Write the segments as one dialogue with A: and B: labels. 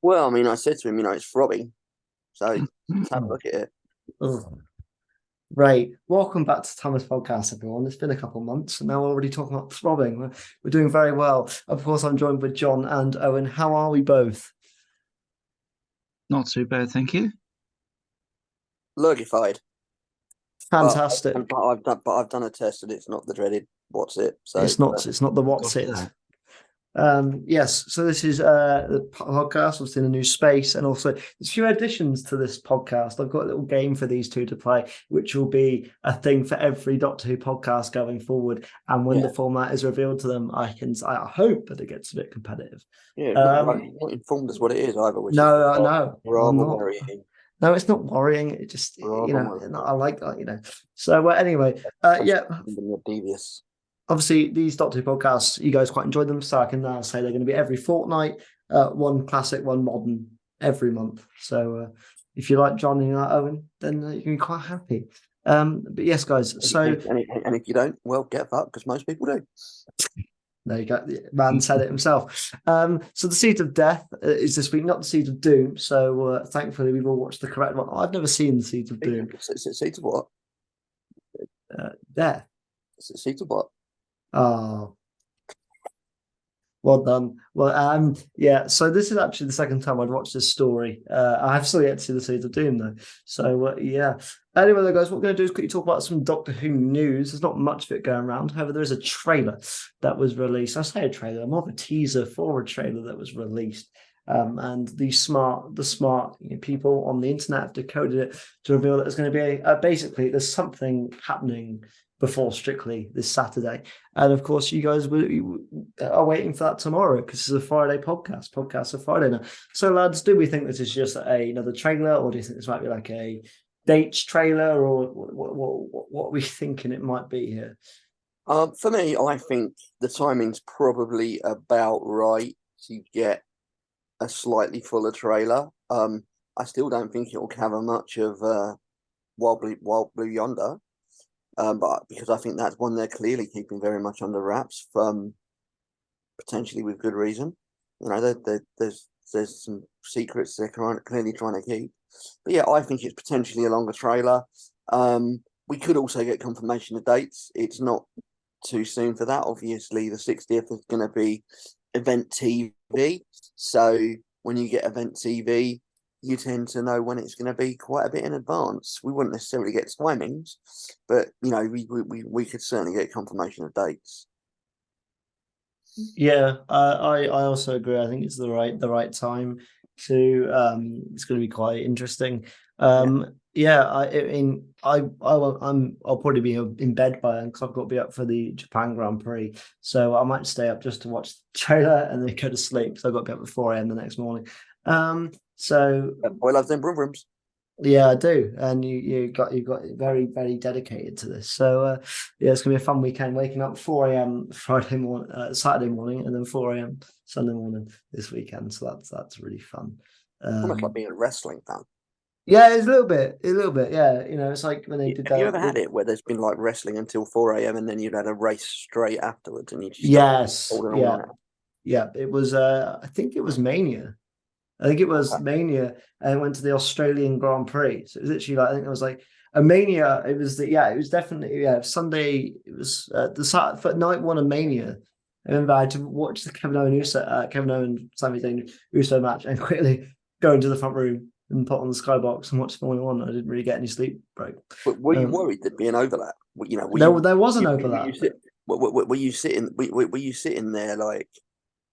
A: Well, I mean, I said to him, it's throbbing, so let's have a look at it.
B: Oh, right. Welcome back to Thomas Podcast, everyone. It's been a couple of months, and now we're already talking about throbbing. We're doing very well. Of course, I'm joined with John and Owen. How are we both?
C: Not too bad, thank you.
A: Lurgified, but
B: Fantastic.
A: I've done a test and it's not the dreaded what's it. So
B: It's not the what's
C: What's
B: it.
C: that?
B: Yes, so this is the podcast. We've seen a new space, and also there's a few additions to this podcast. I've got a little game for these two to play, which will be a thing for every Doctor Who podcast going forward. And when the format is revealed to them, I hope that it gets a bit competitive.
A: Yeah, not informed us what it is either. Which
B: No,
A: is
B: no,
A: rather
B: I'm not.
A: worrying.
B: No, it's not worrying. It just, I like that, So anyway, yeah.
A: Devious.
B: Obviously, these Doctor Who podcasts, you guys quite enjoy them, so I can now say they're going to be every fortnight, one classic, one modern, every month. So if you like John and you like Owen, then you can be quite happy. But yes, guys. So
A: and if you don't, well, get fucked because most people do.
B: there you go. The man said it himself. So the Seed of Death is this week, not the Seed of Doom. So thankfully, we've all watched the correct one. I've never seen the Seed of Doom.
A: Seed of what?
B: Death.
A: Seed of what?
B: Oh, well done. Well, yeah. So this is actually the second time I'd watched this story. I have still yet to see the Seeds of Doom though. So yeah. Anyway, though, guys, what we're going to do is quickly talk about some Doctor Who news. There's not much of it going around. However, there is a trailer that was released. I say a trailer, more of a teaser for a trailer that was released. And the smart people on the internet have decoded it to reveal that there's going to be basically there's something happening before Strictly this Saturday. And of course, you guys are waiting for that tomorrow because this is a Friday podcast. Podcasts are Friday now. So, lads, do we think this is just another trailer, or do you think this might be like a dates trailer, or what are we thinking it might be here?
A: For me, I think the timing's probably about right to get a slightly fuller trailer. I still don't think it'll cover much of Wild Blue Yonder. But because I think that's one they're clearly keeping very much under wraps, potentially with good reason. There's some secrets they're clearly trying to keep. But yeah, I think it's potentially a longer trailer. We could also get confirmation of dates. It's not too soon for that. Obviously, the 60th is going to be event TV. So when you get event TV, you tend to know when it's going to be quite a bit in advance. We wouldn't necessarily get timings, but we could certainly get confirmation of dates.
B: Yeah, I also agree. I think it's the right time to. It's going to be quite interesting. I mean, I'll probably be in bed by then because I've got to be up for the Japan Grand Prix. So I might stay up just to watch the trailer and then go to sleep because I've got to be up at 4 a.m. the next morning. So
A: boy loves them brum brums.
B: Yeah, I do, and you got very very dedicated to this. So yeah, it's gonna be a fun weekend. Waking up 4 a.m. Friday morning, Saturday morning, and then 4 a.m. Sunday morning this weekend. So that's really fun.
A: Almost like being a wrestling fan.
B: Yeah, it's a little bit. Yeah, it's like when they did.
A: Have you ever had it where there's been like wrestling until 4 a.m. and then you'd had a race straight afterwards, and you just
B: yeah. It was. I think it was Mania. I think it was Mania and went to the Australian Grand Prix. So it was literally like, I think it was like a Mania. It was definitely Sunday. It was the Saturday for night one of Mania. I remember I had to watch the Kevin Owen Sami Zayn Uso match and quickly go into the front room and put on the skybox and watch Formula One. I didn't really get any sleep break.
A: But were you worried there'd be an overlap?
B: There was an overlap.
A: Were you sitting there like?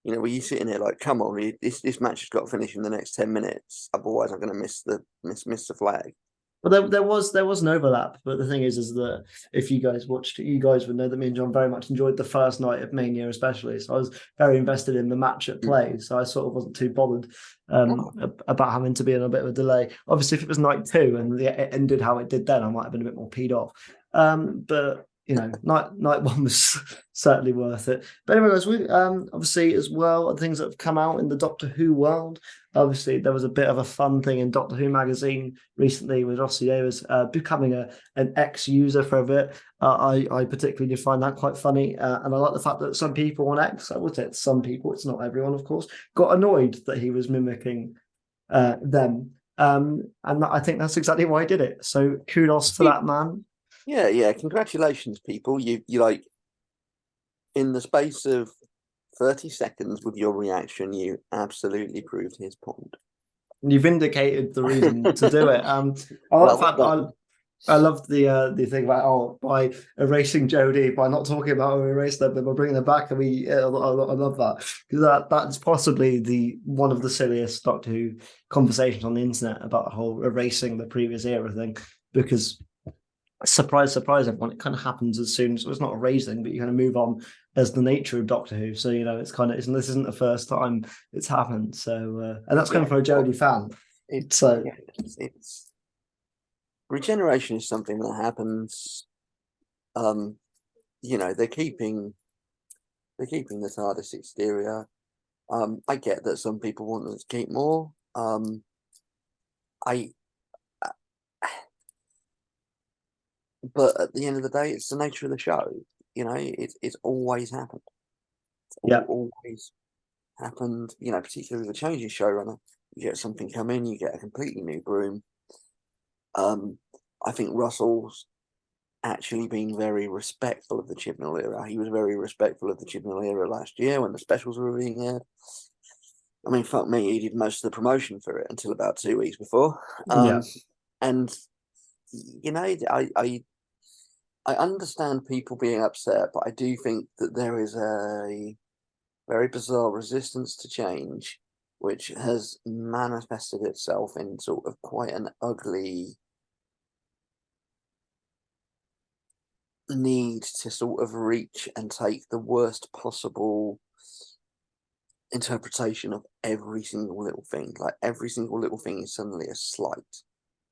A: Were you sitting there like, come on, this match has got to finish in the next 10 minutes, otherwise I'm going to miss the flag.
B: Well, there was an overlap, but the thing is that if you guys watched it, you guys would know that me and John very much enjoyed the first night of Mania, especially. So I was very invested in the match at play, so I sort of wasn't too bothered about having to be in a bit of a delay. Obviously, if it was night two and it ended how it did, then I might have been a bit more peed off. But night one was certainly worth it. But anyway, guys, we obviously as well things that have come out in the Doctor Who world. Obviously, there was a bit of a fun thing in Doctor Who magazine recently with Rossi Davis becoming an ex-user for a bit. I particularly find that quite funny, and I like the fact that some people on X, I would say it's some people, it's not everyone, of course, got annoyed that he was mimicking them. And I think that's exactly why he did it. So kudos to that man.
A: Yeah. Congratulations, people. You like in the space of 30 seconds with your reaction, you absolutely proved his point.
B: You've indicated the reason to do it. I like the fact I love the thing about by erasing Jodie, by not talking about her, erase them, but by bringing them back. I mean, I love that because that's possibly the one of the silliest Doctor Who conversations on the internet about the whole erasing the previous era thing. Because surprise, everyone, it kind of happens as soon as it's not erasing, but you kind of move on as the nature of Doctor Who. So it's kind of this isn't the first time it's happened. So and that's coming from a Jodie fan.
A: It's regeneration is something that happens. They're keeping the TARDIS exterior. I get that some people want them to keep more. But at the end of the day, it's the nature of the show. It's always happened. Always happened. Particularly with a changing showrunner, you get something come in, you get a completely new broom. I think Russell's actually been very respectful of the Chibnall era. He was very respectful of the Chibnall era last year when the specials were being aired. I mean, fuck me, he did most of the promotion for it until about 2 weeks before. And I understand people being upset, but I do think that there is a very bizarre resistance to change, which has manifested itself in sort of quite an ugly need to sort of reach and take the worst possible interpretation of every single little thing. Like every single little thing is suddenly a slight.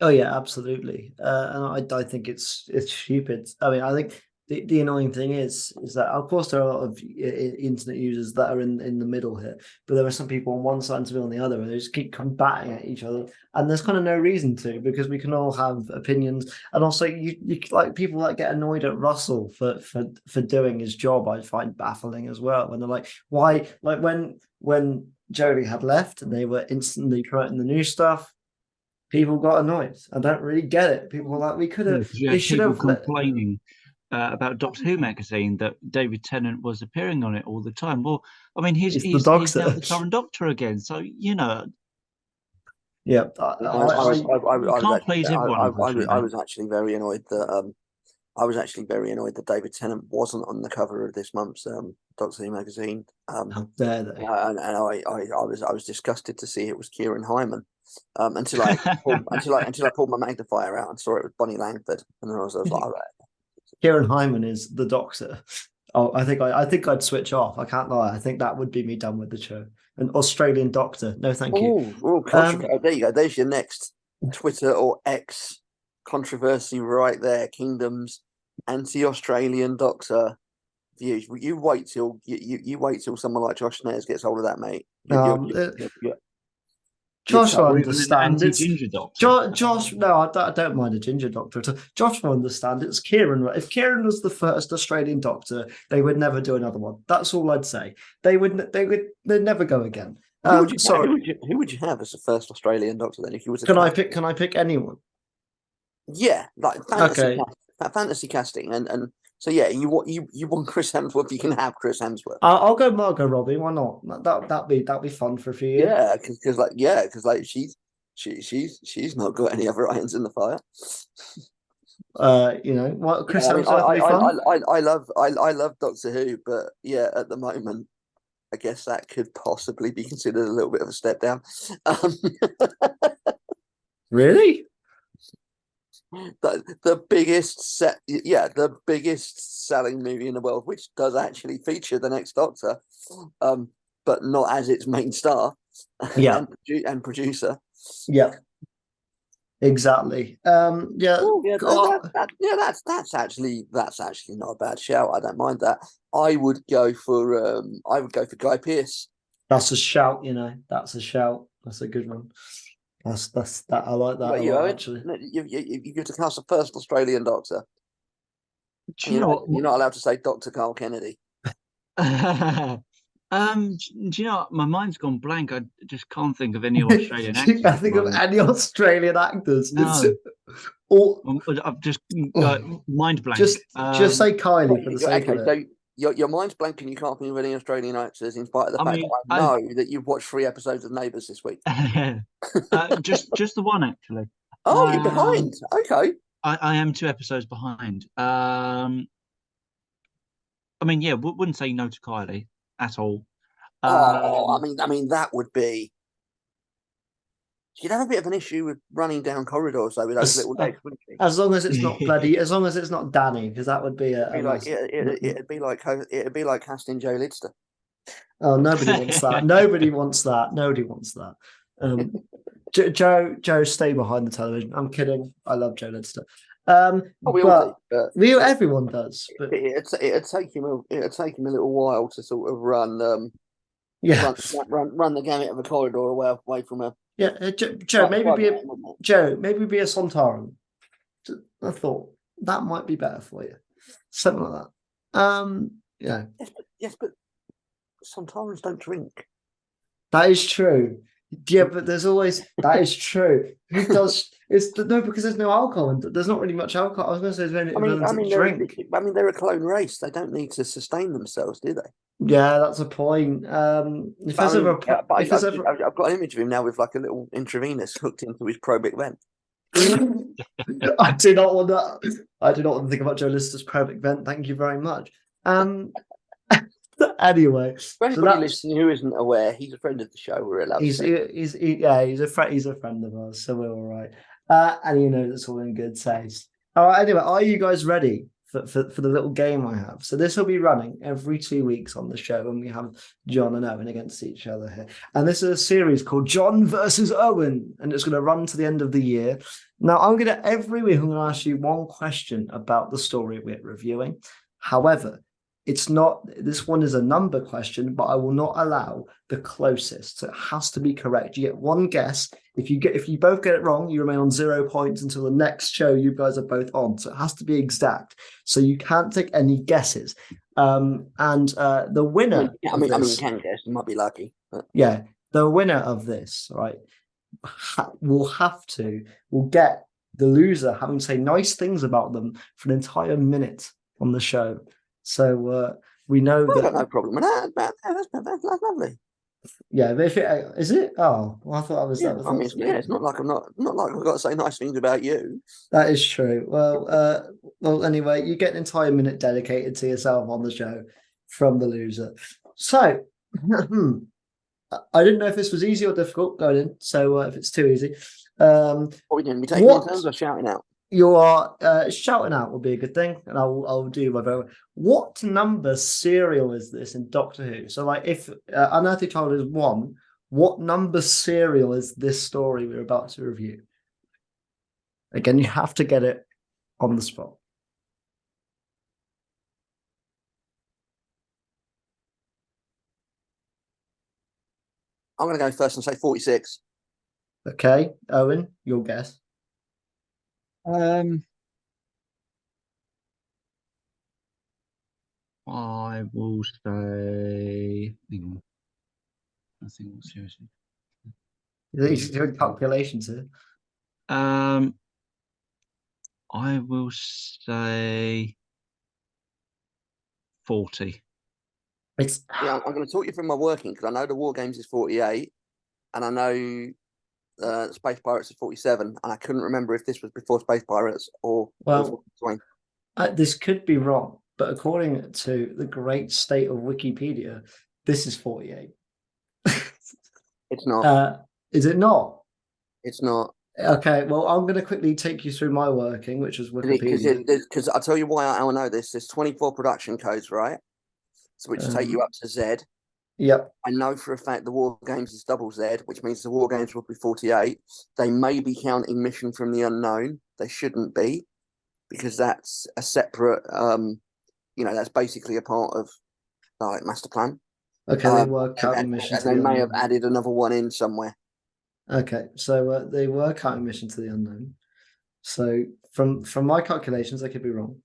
B: Oh yeah, absolutely. And I think it's stupid. I mean, I think the annoying thing is that of course there are a lot of internet users that are in the middle here, but there are some people on one side and some people on the other, and they just keep combating at each other. And there's kind of no reason to, because we can all have opinions. And also, you like people that get annoyed at Russell for doing his job, I find baffling as well. When they're like, why? Like when Jodie had left and they were instantly promoting the new stuff. People got annoyed. I don't really get it. People were like, we could have. They should have
C: complaining about Doctor Who magazine that David Tennant was appearing on it all the time. Well, I mean, he's now the current Doctor again, so
B: Yeah,
C: I can't please everyone.
A: I was actually very annoyed that David Tennant wasn't on the cover of this month's Doctor Who magazine.
B: How dare they?
A: And I was disgusted to see it was Kieran Hyman. Until I pulled my magnifier out and saw it was Bonnie Langford, and then I was like, all right.
B: Kieran Hyman is the Doctor. Oh, I think I'd switch off. I can't lie. I think that would be me done with the show. An Australian Doctor. No, thank you.
A: There you go. There's your next Twitter or X controversy right there. Kingdom's anti-Australian Doctor views. You wait till someone like Josh Snares gets hold of that, mate.
B: Josh will understand.
C: Ginger Doctor.
B: Josh, no, I don't mind a ginger doctor at all. Josh will understand. It's Kieran. If Kieran was the first Australian Doctor, they would never do another one. That's all I'd say. They'd never go again.
A: Who would you have as the first Australian Doctor then? If you was
B: can I pick anyone?
A: Yeah, like fantasy casting, and so yeah, you want Chris Hemsworth, you can have Chris Hemsworth.
B: I'll go Margot Robbie. Why not? That'd be fun for a few years.
A: Yeah, because she's not got any other irons in the fire.
B: What Chris Hemsworth would be fun.
A: I love Doctor Who, but yeah, at the moment, I guess that could possibly be considered a little bit of a step down.
B: Really?
A: The biggest selling movie in the world, which does actually feature the next Doctor, but not as its main star,
B: yeah,
A: and producer.
B: Yeah, Exactly. Yeah.
A: Oh, yeah, that's actually not a bad shout. I don't mind that. I would go for Guy Pearce.
B: That's a shout, That's a shout. That's a good one. That's that. I like that
A: But
B: a lot, actually.
A: You get to cast the first Australian doctor.
C: Do you know what?
A: You're not allowed to say Dr. Carl Kennedy.
C: Do you know what? My mind's gone blank. I just can't think of any Australian actors.
B: You can't think of any Australian actors.
C: No. I've just mind blank.
B: Just say Kylie for the sake of it.
A: So your mind's blank and you can't think of any Australian actors, in spite of the fact that I know that you've watched 3 episodes of Neighbours this week.
C: just the one, actually.
A: Oh, you're behind. Okay.
C: I am 2 episodes behind. I mean, yeah, wouldn't say no to Kylie at all.
A: I mean, that would be. You'd have a bit of an issue with running down corridors though with those little legs, wouldn't you?
B: As long as it's not bloody, as long as it's not Danny, because that would be
A: it'd be like casting Joe Lidster.
B: Oh, nobody wants that. Nobody wants that. Nobody wants that. Joe, stay behind the television. I'm kidding. I love Joe Lidster. Everyone does. But
A: it'd take him a little while to sort of run the gamut of a corridor away from a.
B: Yeah, Joe, maybe be a Sontaran. I thought that might be better for you, something like that. Yeah.
A: Yes, but Sontarans don't drink.
B: That is true. Yeah, but there's always that is true. Who does? Because there's no alcohol and there's not really much alcohol. I was going to say there's any drink.
A: They're a clone race. They don't need to sustain themselves, do they?
B: Yeah, that's a point. I've got
A: an image of him now with like a little intravenous hooked into his probic vent.
B: I do not want that. I do not want to think about Joe Lister's probic vent. Thank you very much. Anyway,
A: for anybody listening who isn't aware, he's a friend of the show. We're allowed. He's
B: a friend of ours, so we're all right. And that's all in good taste. All right. Anyway, are you guys ready for the little game I have? So this will be running every 2 weeks on the show, and we have John and Owen against each other here. And this is a series called John versus Owen, and it's going to run to the end of the year. Now, every week I'm going to ask you one question about the story we're reviewing. However, this one is a number question, but I will not allow the closest. So it has to be correct. You get one guess. If you both get it wrong, you remain on 0 points until the next show you guys are both on. So it has to be exact. So you can't take any guesses. The winner.
A: You can guess. You might be lucky. But...
B: Yeah, the winner of this, right, will get the loser having to say nice things about them for an entire minute on the show. So we know that.
A: I've got no problem with that. That's lovely.
B: Yeah, but if it is it? Oh, well, I thought I was.
A: Yeah, it's not like I've got to say nice things about you.
B: That is true. Well, anyway, you get an entire minute dedicated to yourself on the show from the loser. So, I didn't know if this was easy or difficult going in. So, if it's too easy,
A: what are we doing? We taking in turns or shouting out?
B: You are shouting out will be a good thing, and I'll do my very. What number serial is this in Doctor Who? So, like, if Unearthly Child is 1, what number serial is this story we're about to review? Again, you have to get it on the spot.
A: I'm going to go first and say 46.
B: Okay, Owen, your guess.
C: I will say. Hang on. I think seriously.
B: You're doing calculations here.
C: I will say 40.
A: I'm going to talk you through my working because I know the War Games is 48, and I know Space Pirates is 47, and I couldn't remember if this was before Space Pirates or between.
B: This could be wrong, but according to the great state of Wikipedia, this is 48.
A: It's not.
B: Is it not?
A: It's not.
B: Okay, well, I'm going to quickly take you through my working, which is Wikipedia.
A: Because I'll tell you why I know this. There's 24 production codes, right? So which take you up to Z.
B: Yep.
A: I know for a fact the War Games is double Z, which means the War Games will be 48. They may be counting Mission from the Unknown. They shouldn't be, because that's a separate, that's basically a part of Master Plan.
B: Okay, they were counting Mission
A: And
B: to
A: they
B: the
A: may have
B: Unknown.
A: added another one in somewhere.
B: Okay, so they were counting Mission to the Unknown. So from my calculations, I could be wrong.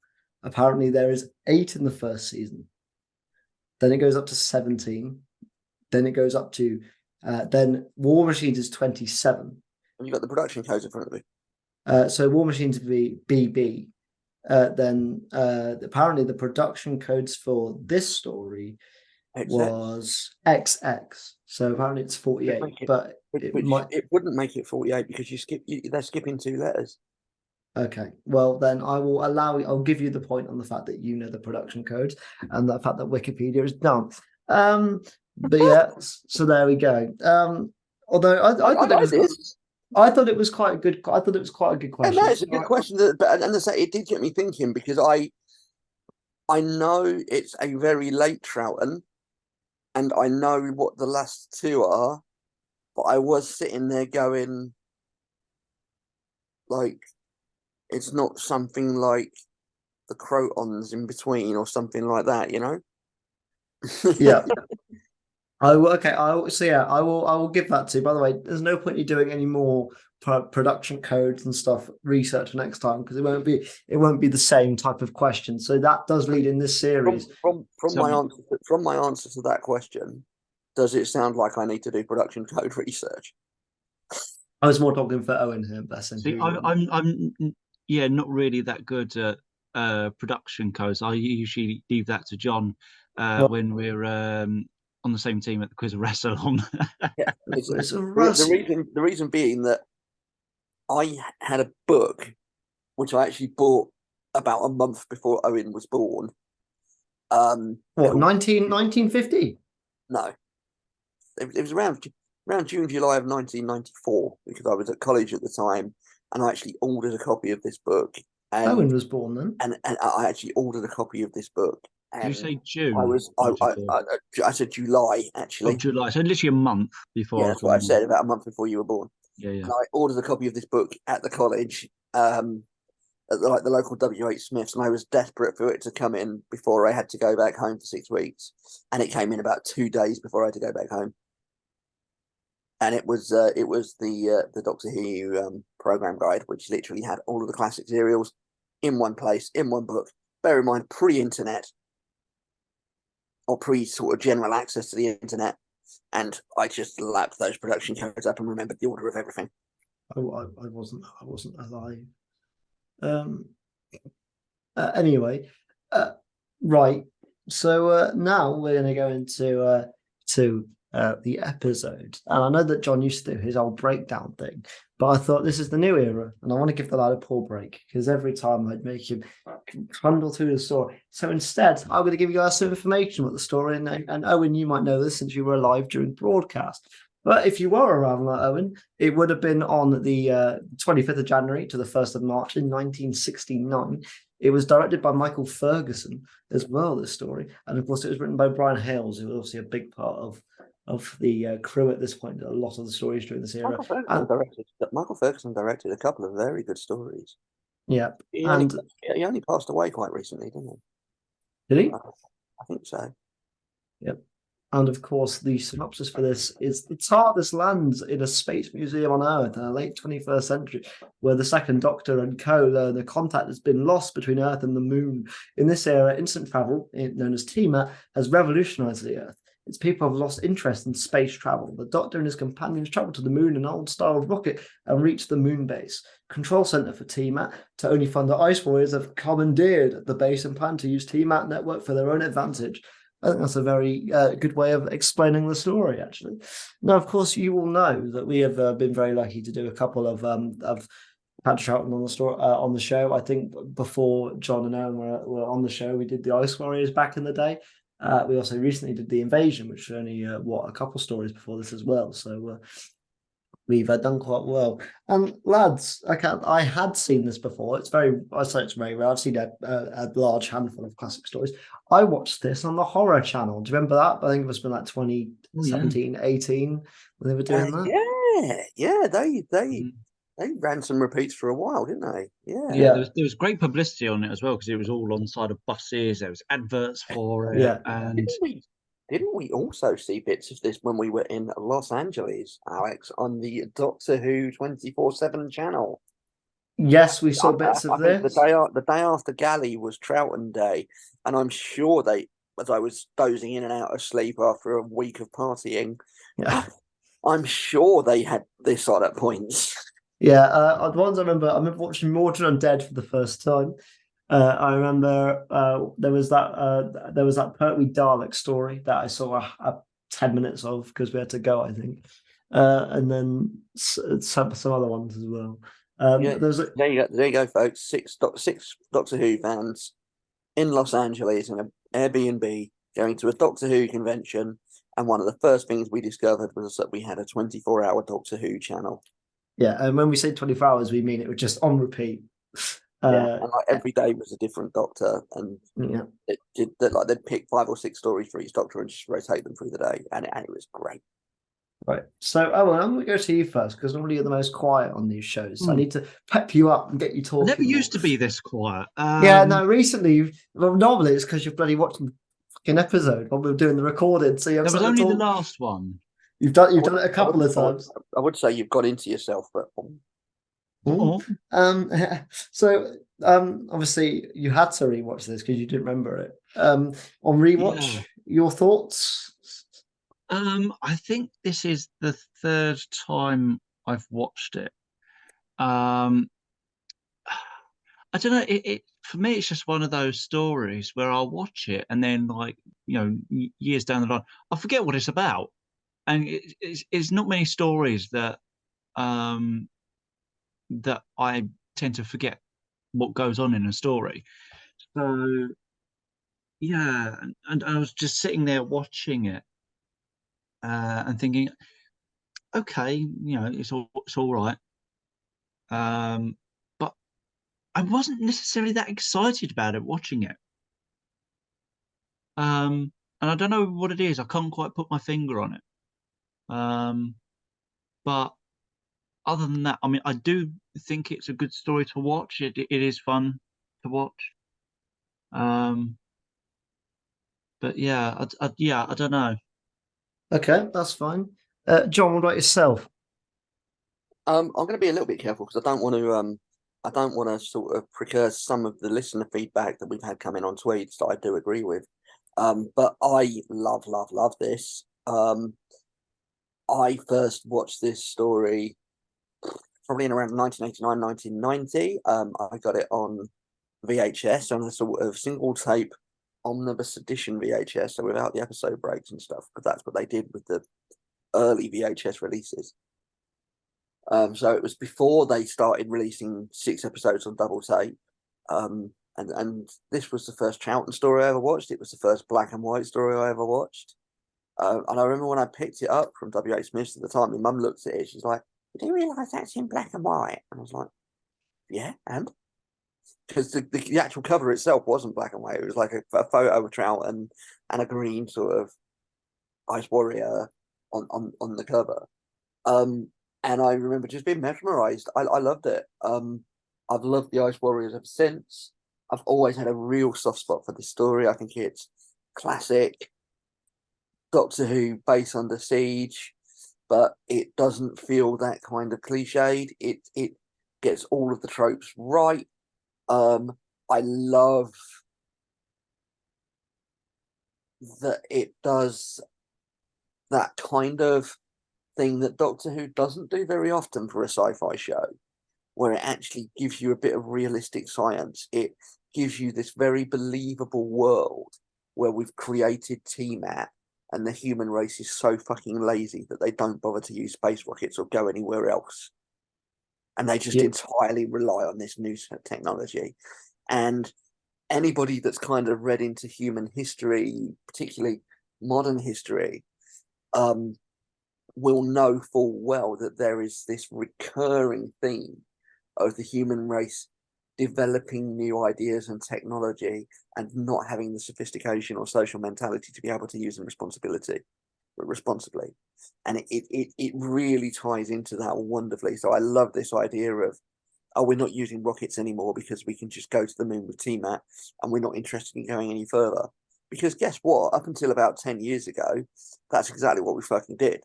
B: Apparently, there is 8 in the first season. Then it goes up to 17. Then it goes up to then War Machines is 27.
A: Have you got the production codes in front of you?
B: So War Machines would be BB. Then apparently the production codes for this story was XX. So apparently it's 48, but it
A: wouldn't make it 48 because they're skipping 2 letters.
B: Okay, well then I'll give you the point on the fact that you know the production codes and the fact that Wikipedia is dumb. But yeah, so there we go. Although I thought it was quite a good. I thought it was quite a good question.
A: And that is a good question. But it did get me thinking, because I know it's a very late Troughton, and I know what the last 2 are, but I was sitting there going, like, it's not something like the Crotons in between or something like that, you know?
B: Yeah. I will. Okay. I will give that to you. By the way, there's no point you doing any more production codes and stuff research next time, because it won't be the same type of question. So that does lead in this series.
A: From my answer to that question, does it sound like I need to do production code research?
B: I was more talking for Owen here, bless him.
C: See, I'm not really that good at production codes. I usually leave that to John when we're on the same team at the Quiz of Wrestle on.
A: Yeah, the reason being that I had a book which I actually bought about a month before Owen was born.
B: What, 1950?
A: No, it was around June, July of 1994, because I was at college at the time, and I actually ordered a copy of this book. And
B: Owen was born then,
A: and I actually ordered a copy of this book.
C: Did you say June?
A: I said July, actually.
C: Oh, July. So literally a month before.
A: Yeah, that's what I said, about a month before you were born.
C: Yeah.
A: And I ordered a copy of this book at the college, at the local W.H. Smith's, and I was desperate for it to come in before I had to go back home for 6 weeks. And it came in about 2 days before I had to go back home. And it was the Doctor Who program guide, which literally had all of the classic serials in one place, in one book. Bear in mind, pre-internet, or pre sort of general access to the internet, and I just lapped those production codes up and remembered the order of everything.
B: I wasn't alive. Anyway, right. So now we're going to go into the episode, and I know that John used to do his old breakdown thing, but I thought this is the new era, and I want to give the lad a poor break, because every time I'd make him trundle through the story. So instead, I'm going to give you guys some information about the story, and Owen, you might know this since you were alive during broadcast. But if you were around, like Owen, it would have been on the 25th of January to the 1st of March in 1969. It was directed by Michael Ferguson as well, this story. And of course, it was written by Brian Hales, who was obviously a big part of the crew at this point, a lot of the stories during this era.
A: Michael Ferguson directed a couple of very good stories.
B: Yeah.
A: He only passed away quite recently, didn't he?
B: Did he?
A: I think so.
B: Yep. And of course, the synopsis for this is the TARDIS lands in a space museum on Earth in the late 21st century, where the Second Doctor and co learn the contact has been lost between Earth and the Moon. In this era, instant travel, known as TMAT, has revolutionized the Earth. Its people have lost interest in space travel. The Doctor and his companions travel to the Moon in an old-style rocket and reach the Moon base. Control center for TMAT, to only find the Ice Warriors have commandeered the base and plan to use TMAT network for their own advantage. I think that's a very good way of explaining the story, actually. Now, of course, you will know that we have been very lucky to do a couple of Patrick Troughton on the show. I think before John and Owen were on the show, we did the Ice Warriors back in the day. We also recently did the Invasion, which was only a couple stories before this as well. So we've done quite well. And lads, I had seen this before. I say it's very rare. I've seen a large handful of classic stories. I watched this on the Horror Channel. Do you remember that? I think it must have been like 2017, 18 when they were doing that.
A: Yeah,
C: Mhm.
A: they ran some repeats for a while, didn't they? Yeah.
C: Yeah, there was great publicity on it as well because it was all on side of buses. There was adverts for it,
B: Yeah.
C: and
A: Didn't we also see bits of this when we were in Los Angeles, Alex, on the Doctor Who 24/7 channel?
B: Yes, we saw bits
A: I
B: of
A: think
B: this.
A: the day after Galley was Troughton Day, and I'm sure as I was dozing in and out of sleep after a week of partying,
B: Yeah.
A: I'm sure they had this on at points.
B: Yeah, the ones I remember watching Mordred Undead for the first time. I remember there was that Pertwee Dalek story that I saw 10 minutes of because we had to go, I think, and then some other ones as well.
A: Yeah, there you go, folks. Six Doctor Who fans in Los Angeles in an Airbnb going to a Doctor Who convention, and one of the first things we discovered was that we had a 24-hour Doctor Who channel.
B: Yeah, and when we say 24 hours, we mean it was just on repeat.
A: And like every day was a different Doctor, and
B: Yeah.
A: it did that. Like they'd pick 5 or 6 stories for each Doctor and just rotate them through the day, and it was great.
B: Right. So, Owen, I'm going to go to you first because normally you're the most quiet on these shows. So I need to pep you up and get you
C: I
B: talking.
C: never used to be this quiet.
B: Yeah, no, recently, normally it's because you're bloody watching the fucking episode when we were doing the recording. So you have
C: There was
B: something to
C: only the
B: talk.
C: last one.
B: You've done it a couple of times.
A: I would say you've got into yourself, but
B: Oh. So obviously you had to rewatch this because you didn't remember it. On rewatch, your thoughts?
C: I think this is the third time I've watched it. I don't know. It for me, it's just one of those stories where I'll watch it and then, like, years down the line, I forget what it's about. And it's not many stories that that I tend to forget what goes on in a story. So yeah, and I was just sitting there watching it and thinking, okay, it's all right. But I wasn't necessarily that excited about it watching it. And I don't know what it is. I can't quite put my finger on it. But other than that, I mean, I do think it's a good story to watch. It is fun to watch. But yeah, I don't know.
B: Okay, that's fine. John, what about yourself?
A: I'm going to be a little bit careful because I don't want to sort of precurse some of the listener feedback that we've had come in on tweets that I do agree with. But I love this. I first watched this story probably in around 1989, 1990. I got it on VHS on a sort of single tape omnibus edition VHS, so without the episode breaks and stuff, because that's what they did with the early VHS releases. So it was before they started releasing 6 episodes on double tape. And this was the first Troughton story I ever watched. It was the first black and white story I ever watched. And I remember when I picked it up from W.H. Smith at the time, my mum looked at it, she's like, "Do you realise that's in black and white?" And I was like, "Yeah, and?" Because the actual cover itself wasn't black and white. It was like a photo of Troughton and a green sort of Ice Warrior on the cover. And I remember just being mesmerised. I loved it. I've loved the Ice Warriors ever since. I've always had a real soft spot for this story. I think it's classic Doctor Who base under siege, but it doesn't feel that kind of cliched. It gets all of the tropes right. I love that it does that kind of thing that Doctor Who doesn't do very often for a sci-fi show, where it actually gives you a bit of realistic science. It gives you this very believable world where we've created T-Mat and the human race is so fucking lazy that they don't bother to use space rockets or go anywhere else. And they just entirely rely on this new technology. And anybody that's kind of read into human history, particularly modern history, will know full well that there is this recurring theme of the human race developing new ideas and technology and not having the sophistication or social mentality to be able to use them responsibly. And it really ties into that wonderfully. So I love this idea of, oh, we're not using rockets anymore because we can just go to the moon with TMAT and we're not interested in going any further. Because guess what? Up until about 10 years ago, that's exactly what we fucking did.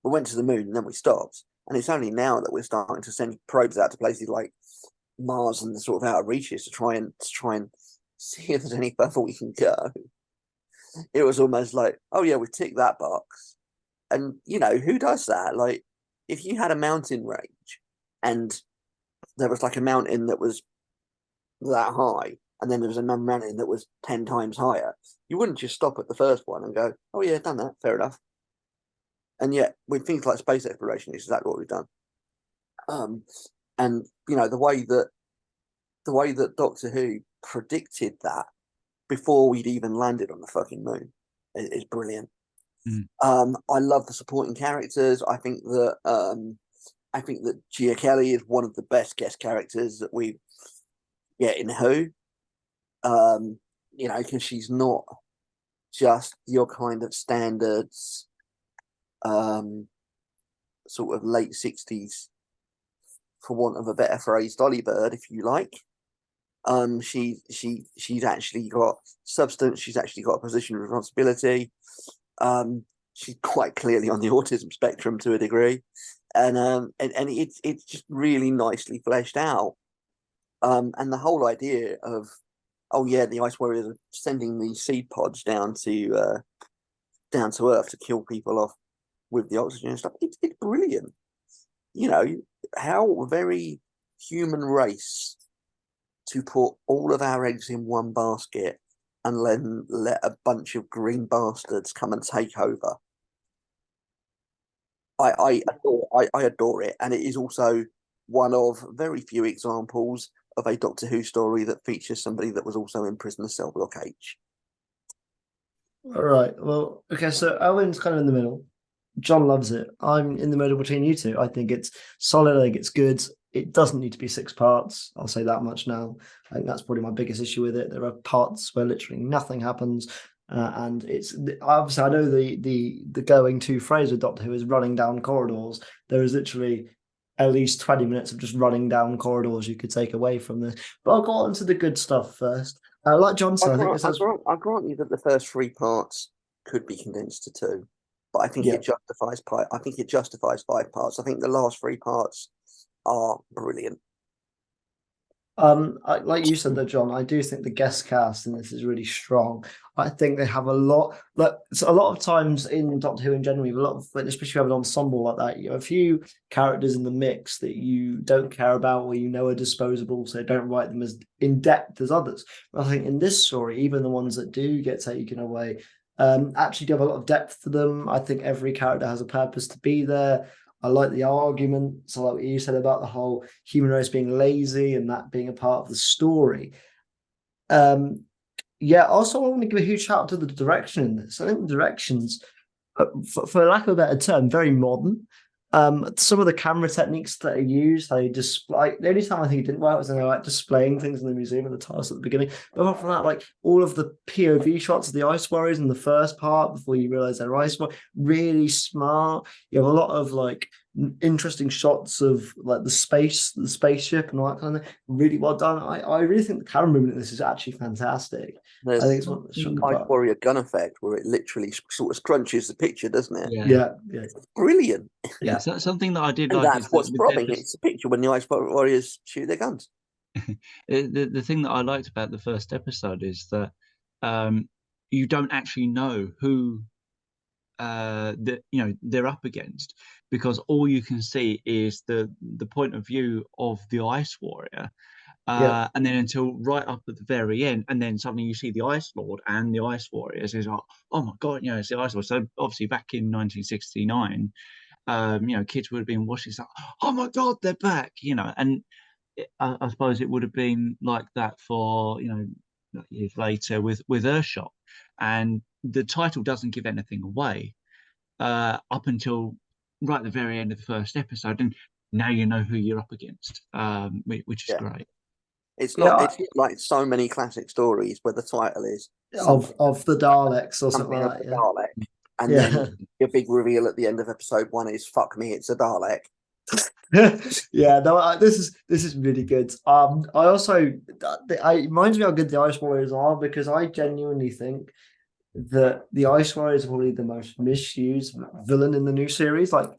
A: We went to the moon and then we stopped. And it's only now that we're starting to send probes out to places like Mars and the sort of outer reaches to try and see if there's any further we can go. It was almost like, oh yeah, we ticked that box. And you know, who does that? Like, if you had a mountain range and there was like a mountain that was that high, and then there was another mountain that was 10 times higher, you wouldn't just stop at the first one and go, oh yeah, done that, fair enough. And yet, with things like space exploration, it's exactly what we've done. And you know, the way that Doctor Who predicted that before we'd even landed on the fucking moon is brilliant. I love the supporting characters. I think that Gia Kelly is one of the best guest characters that we get in Who. You know, because she's not just your kind of standards sort of late 60s, for want of a better phrase, Dolly Bird, if you like. She's actually got substance. She's actually got a position of responsibility. She's quite clearly on the autism spectrum to a degree, and it's just really nicely fleshed out. And the whole idea of, oh yeah, the Ice Warriors are sending these seed pods down to Earth to kill people off with the oxygen and stuff. It's brilliant. You know, how very human race to put all of our eggs in one basket and then let a bunch of green bastards come and take over. I adore it, and it is also one of very few examples of a Doctor Who story that features somebody that was also in Prisoner Cell Block H.
B: All right. Well, okay. So Owen's kind of in the middle. John loves it. I'm in the middle between you two. I think it's solid. I think it's good. It doesn't need to be 6 parts. I'll say that much now. I think that's probably my biggest issue with it. There are parts where literally nothing happens, and it's obviously, I know the going to phrase with Doctor Who is running down corridors. There is literally at least 20 minutes of just running down corridors you could take away from this. But I'll go on to the good stuff first. Like John said,
A: I grant you that the first 3 parts could be condensed to 2, but I think it justifies. I think it justifies 5 parts. I think the last 3 parts are brilliant.
B: Like you said, though, John, I do think the guest cast in this is really strong. I think they have a lot. Like, so a lot of times in Doctor Who in general, you have a lot of, especially if you have an ensemble like that, you have a few characters in the mix that you don't care about or you know are disposable, so don't write them as in depth as others. But I think in this story, even the ones that do get taken away, actually do have a lot of depth to them. I think every character has a purpose to be there. I like the argument. So, like what you said about the whole human race being lazy and that being a part of the story. Also, I want to give a huge shout out to the direction in this. I think the direction's, for lack of a better term, very modern. Some of the camera techniques that are used, they display. The only time I think it didn't work was when they were like displaying things in the museum and the tiles at the beginning. But apart from that, like all of the POV shots of the Ice Warriors in the first part before you realize they're Ice Warriors, really smart. You have a lot of like interesting shots of like the spaceship and all that kind of thing. Really well done. I really think the camera movement in this is actually fantastic.
A: There's
B: I think it's one of the stronger
A: Ice
B: parts.
A: Warrior gun effect where it literally sort of scrunches the picture, doesn't it?
B: Yeah.
A: Brilliant.
B: Yeah.
C: So, something that I did
A: And
C: like
A: that's
C: is
A: what's
C: that
A: throbbing. It's the picture when the Ice Warriors shoot their guns.
C: the thing that I liked about the first episode is that you don't actually know who they're up against, because all you can see is the point of view of the Ice Warrior. And then until right up at the very end, and then suddenly you see the Ice Lord and the Ice Warriors. It's like, oh my god, it's the Ice Lord. So obviously back in 1969, kids would have been watching, it's like, oh my god, they're back, and I suppose it would have been like that for years later with Earthshot, and the title doesn't give anything away up until right at the very end of the first episode, and now you know who you're up against, which is
A: Yeah.
C: great.
A: It's
B: Yeah,
A: not. It's not like so many classic stories where the title is
B: of the Daleks or something
A: something of
B: like
A: the
B: that.
A: Dalek, and
B: Yeah.
A: then your big reveal at the end of episode 1 is "fuck me, it's a Dalek."
B: Yeah, no, this is really good. I also it reminds me how good the Ice Warriors are, because I genuinely think that the Ice Warriors are probably the most misused villain in the new series. Like,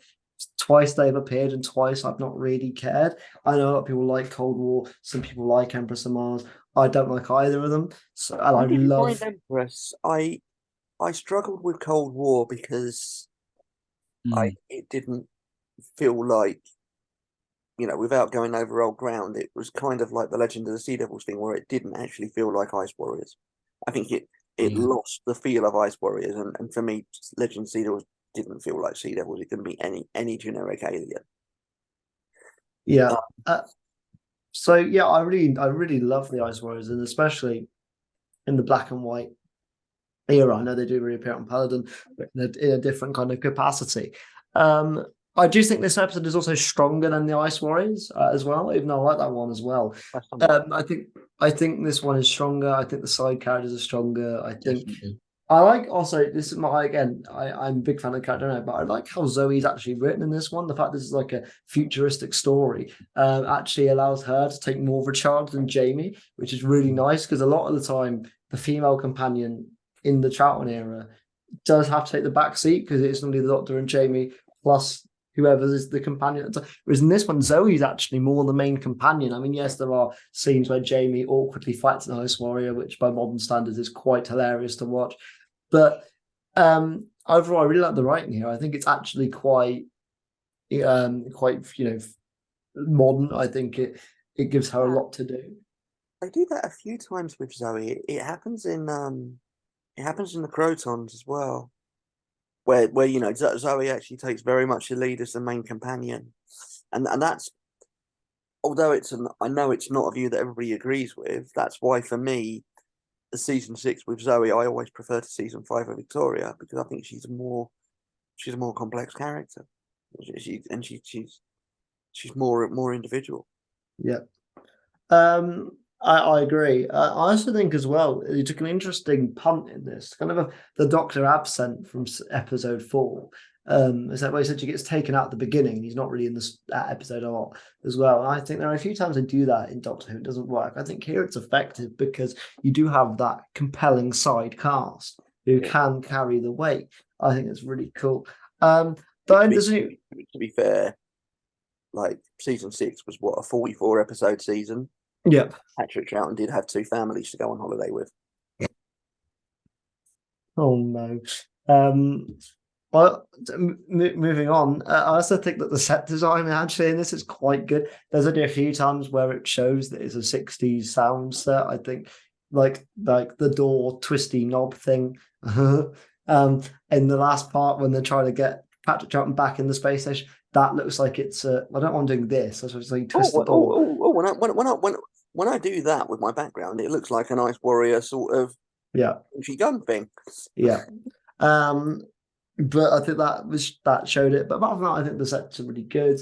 B: twice they've appeared and twice I've not really cared. I know a lot of people like Cold War, some people like Empress of Mars. I don't like either of them. So, and I
A: How did you find
B: love.
A: Empress? I struggled with Cold War because it didn't feel like, without going over old ground, it was kind of like the Legend of the Sea Devils thing, where it didn't actually feel like Ice Warriors. I think it
C: Yeah.
A: lost the feel of Ice Warriors, and for me, Legend of the Sea Devils didn't feel like Sea Devils. It can be any generic alien.
B: Yeah. So yeah, I really love the Ice Warriors, and especially in the black and white era. I know they do reappear on Paladin, but in a different kind of capacity. I do think this episode is also stronger than the Ice Warriors as well, even though I like that one as well. I think this one is stronger. I think the side characters are stronger. I think
C: Definitely.
B: I like also, this is my, again, I'm a big fan of the character, but I like how Zoe's actually written in this one. The fact this is like a futuristic story actually allows her to take more of a charge than Jamie, which is really nice, because a lot of the time the female companion in the Troughton era does have to take the back seat, because it's only the Doctor and Jamie plus whoever is the companion. Whereas in this one, Zoe's actually more the main companion. I mean, yes, there are scenes where Jamie awkwardly fights an Ice Warrior, which by modern standards is quite hilarious to watch. But overall, I really like the writing here. I think it's actually quite modern. I think it gives her a lot to do.
A: They do that a few times with Zoe. It happens in the Crotons as well, where Zoe actually takes very much the lead as the main companion, and that's, although I know it's not a view that everybody agrees with. That's why for me, the season 6 with Zoe, I always prefer to season 5 with Victoria, because I think she's a more complex character. She's more individual.
B: Yeah. I agree. I also think as well, he took an interesting punt in this, kind of the Doctor absent from episode 4. Is that where he said she gets taken out at the beginning? He's not really in that episode a lot as well. And I think there are a few times they do that in Doctor Who. It doesn't work. I think here it's effective because you do have that compelling side cast who can carry the weight. I think it's really cool. But
A: to be fair, like season 6 was what, a 44 episode season.
B: Yeah.
A: Patrick Troughton did have 2 families to go on holiday with.
B: Oh no. Well, moving on, I also think that the set design actually in this is quite good. There's only a few times where it shows that it's a 60s sound set. I think like the door twisty knob thing. In the last part when they're trying to get Patrick Troughton back in the space station, that looks like it's I don't want doing this. I was like twist the door.
A: When I do that with my background, it looks like an Ice Warrior sort of gun thing.
B: Yeah. But I think that showed it. But apart from that, I think the sets are really good.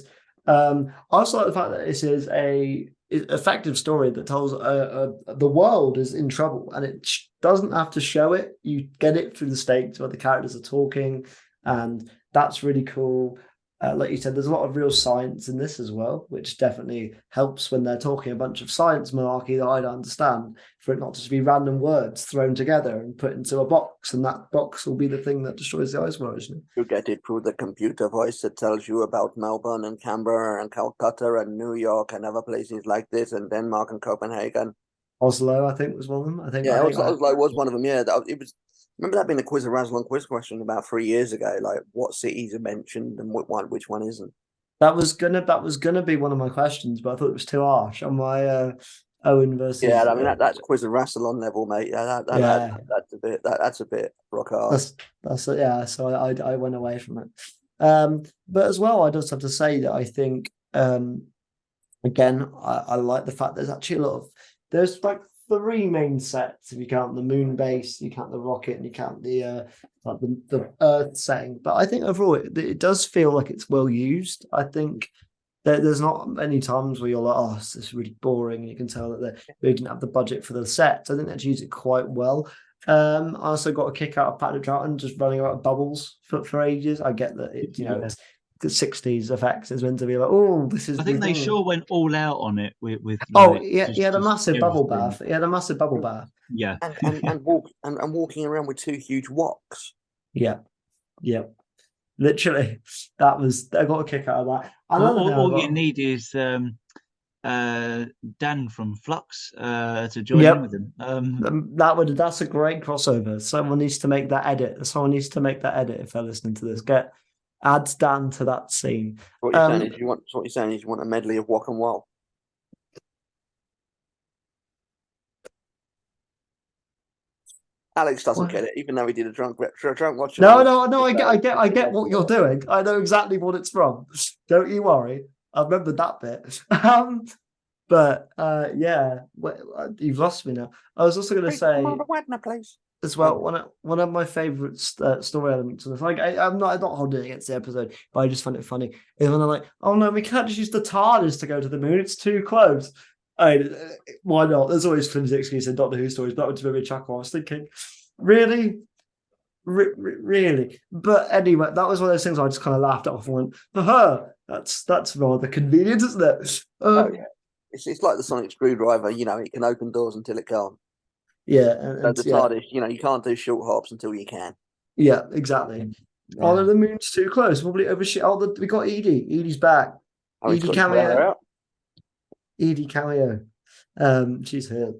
B: I also like the fact that this is a effective story that tells the world is in trouble, and it doesn't have to show it. You get it through the stakes where the characters are talking, and that's really cool. Like you said, there's a lot of real science in this as well, which definitely helps when they're talking a bunch of science malarkey that I don't understand, for it not just be random words thrown together and put into a box, and that box will be the thing that destroys the Ice Warriors.
A: You get it through the computer voice that tells you about Melbourne and Canberra and Calcutta and New York and other places like this, and Denmark and Copenhagen.
B: Oslo, I think, was one of them. I think
A: Oslo was one of them. Yeah, it was. Remember that being a quiz, a Razzle quiz question about 3 years ago, like what cities are mentioned and which one isn't.
B: That was gonna be one of my questions, but I thought it was too harsh on my Owen versus.
A: Yeah, I mean that's quiz and Rassilon level, mate. That's a bit rock hard.
B: Yeah. So I went away from it. But as well, I just have to say that I think again, I like the fact there's actually there's like three main sets. If you count the moon base, you count the rocket, and you count the Earth setting. But I think overall, it does feel like it's well used. I think there's not many times where you're like, oh, this is really boring. And you can tell that they didn't have the budget for the sets. I think they use it quite well. I also got a kick out of Patrick Troughton just running about bubbles for ages. I get that it's it's the 60s effects. It's meant to be like, oh, this is
C: I
B: the
C: think they
B: thing.
C: sure went all out on it with
B: Oh,
C: like
B: yeah, he had a massive bubble
C: everything.
B: bath. He had a massive bubble bath.
C: Yeah.
A: and walking around with two huge woks.
B: Yeah. Literally, I got a kick out of that.
C: All you need is Dan from Flux to join in with them.
B: That's a great crossover. Someone needs to make that edit. If they're listening to this. Add Dan to that scene.
A: What you're saying is you want a medley of wok and wall. Alex doesn't get it, even though he did a drunk watch.
B: No. I get what you're doing. I know exactly what it's from. Don't you worry. I remember that bit. But yeah, you've lost me now. I was also going to say as well, one of my favourite story elements of this. Like, I'm not holding it against the episode, but I just find it funny. Is when they're like, "Oh no, we can't just use the TARDIS to go to the moon. It's too close." Why not? There's always flimsy excuses in Doctor Who stories, but that would just make me chuckle. I was thinking, really? Really? But anyway, that was one of those things I just kind of laughed off and went, "Haha, that's rather convenient, isn't it?"
A: Oh yeah. It's like the sonic screwdriver, it can open doors until it can't.
B: Yeah,
A: and the TARDIS, you can't do short hops until you can.
B: Yeah, exactly. Yeah. Oh, the moon's too close. Probably overshoot. Oh, we got Edie. Edie's back. Edie cameo. Edie cameo. She's here.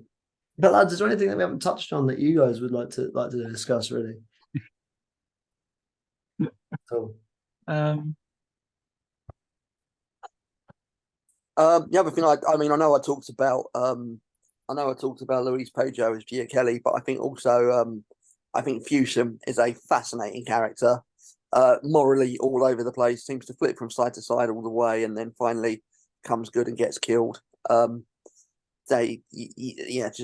B: But lads, is there anything that we haven't touched on that you guys would like to discuss? Really?
A: Cool. The other thing, I know I talked about Louise Pajo as Gia Kelly, but I think also I think Fewsham is a fascinating character. Morally all over the place, seems to flip from side to side all the way, and then finally comes good and gets killed. Just